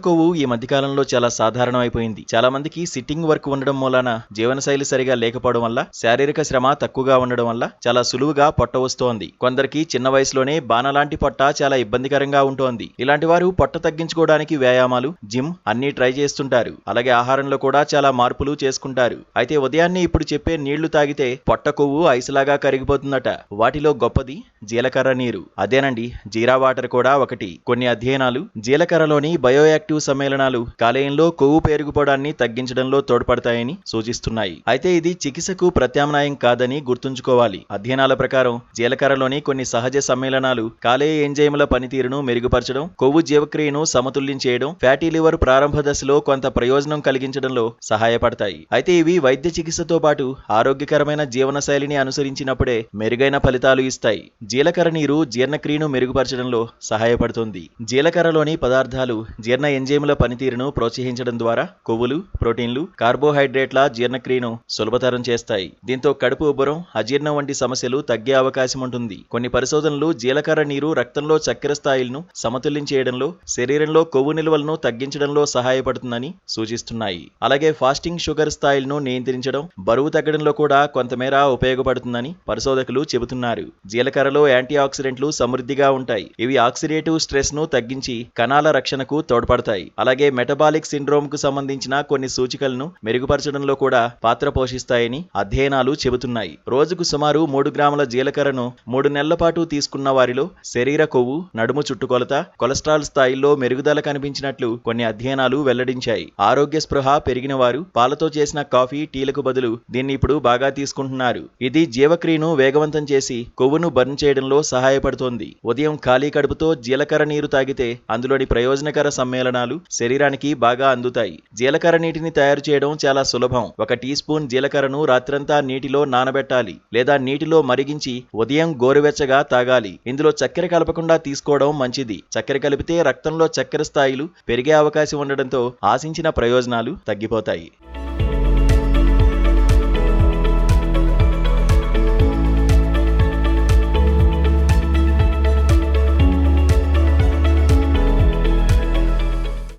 కొవ్వు ఈ మధ్యకాలంలో చాలా సాధారణం అయిపోయింది. చాలా మందికి సిట్టింగ్ వర్క్ ఉండడం మూలాన జీవనశైలి సరిగా లేకపోవడం వల్ల, శారీరక శ్రమ తక్కువగా ఉండడం వల్ల చాలా సులువుగా పొట్ట వస్తోంది. కొందరికి చిన్న వయసులోనే బాణలాంటి పొట్ట చాలా ఇబ్బందికరంగా ఉంటోంది. ఇలాంటి వారు పొట్ట తగ్గించుకోవడానికి వ్యాయామాలు, జిమ్ అన్నీ ట్రై చేస్తుంటారు. అలాగే ఆహారంలో కూడా చాలా మార్పులు చేసుకుంటారు. అయితే ఉదయాన్నే ఇప్పుడు చెప్పే నీళ్లు తాగితే పొట్ట కొవ్వు ఐసులాగా కరిగిపోతుందట. వాటిలో గొప్పది జీలకర్ర నీరు. అదేనండి, జీరా వాటర్ కూడా ఒకటి. కొన్ని అధ్యయనాలు జీలకర్రలోని బయోయాక్టివ్ సమ్మేళనాలు కాలేయంలో కొవ్వు పేరుకుపోవడాన్ని తగ్గించడంలో తోడ్పడతాయని సూచిస్తున్నాయి. అయితే ఇది చికిత్సకు ప్రత్యామ్నాయం కాదని గుర్తుంచుకోవాలి. అధ్యయనాల ప్రకారం జీలకర్రలోని కొన్ని సహజ సమ్మేళనాలు కాలేయ ఎంజైముల పనితీరును మెరుగుపరచడం, కొవ్వు జీవక్రియను సమతుల్యం చేయడం, ఫ్యాటీ లివర్ ప్రారంభ దశలో కొంత ప్రయోజనం కలిగించడంలో సహాయపడతాయి. అయితే ఇవి వైద్య చికిత్సతో పాటు ఆరోగ్యకరమైన జీవనశైలిని అనుసరించినప్పుడే మెరుగైన ఫలితాలు ఇస్తాయి. జీలకర్ర నీరు జీర్ణక్రియను మెరుగుపరచడంలో సహాయపడుతుంది. జీలకర్రలోని పదార్థాలు జీర్ణ ఎంజైముల పనితీరును ప్రోత్సహించడం ద్వారా కొవ్వులు, ప్రోటీన్లు, కార్బోహైడ్రేట్ల జీర్ణక్రియను సులభతరం చేస్తాయి. దీంతో కడుపు ఉబ్బరం, అజీర్ణం వంటి సమస్యలు తగ్గే అవకాశం ఉంటుంది. కొన్ని పరిశోధనలు జీలకర్ర నీరు రక్తంలో చక్కెర స్థాయిలను సమతుల్యం చేయడంలో, శరీరంలో కొవ్వు నిల్వలను తగ్గించడంలో సహాయపడుతుందని సూచిస్తున్నాయి. అలాగే ఫాస్టింగ్ షుగర్ స్థాయిలను నియంత్రించడం, బరువు తగ్గడంలో కూడా కొంతమేర ఉపయోగపడుతుందని పరిశోధకులు చెబుతున్నారు. జీలకర్రలో యాంటీ ఆక్సిడెంట్లు సమృద్ధిగా ఉంటాయి. ఇవి ఆక్సిడేటివ్ స్ట్రెస్ ను తగ్గించి కణాల రక్షణకు తోడ్పడతాయి. అలాగే మెటబాలిక్ సిండ్రోమ్ కు సంబంధించిన కొన్ని సూచికలను మెరుగుపరచడంలో కూడా పాత్ర పోషిస్తాయని అధ్యయనాలు చెబుతున్నాయి. రోజుకు సుమారు 3 గ్రాముల జీలకర్రను 3 నెలల పాటు తీసుకున్న వారిలో శరీర కొవ్వు, నడుము చుట్టుకొలత, కొలెస్ట్రాల్ స్థాయిల్లో మెరుగుదల కనిపించినట్లు కొన్ని అధ్యయనాలు వెల్లడించాయి. ఆరోగ్య స్పృహ పెరిగిన వారు పాలతో చేసిన కాఫీ, టీలకు బదులు దీన్ని ఇప్పుడు బాగా తీసుకుంటున్నారు. ఇది జీవక్రియను వేగవంతం చేసి కొవ్వును బర్న్ చేయడంలో సహాయపడుతోంది. ఉదయం ఖాళీ కడుపుతో జీలకర్ర నీరు తాగితే అందులోని ప్రయోజనకర సమ్మేళనాలు శరీరానికి బాగా అందుతాయి. జీలకర్ర నీటిని తయారు చేయడం చాలా సులభం. 1 టీ స్పూన్ జీలకర్రను రాత్రంతా నీటిలో నానబెట్టాలి లేదా నీటిలో మరిగించి ఉదయం గోరువెచ్చగా తాగాలి. ఇందులో చక్కెర కలపకుండా తీసుకోవడం మంచిది. చక్కెర కలిపితే రక్తంలో చక్కెర స్థాయిలు పెరిగే అవకాశం ఉండడంతో ఆశించిన ప్రయోజనాలు తగ్గిపోతాయి.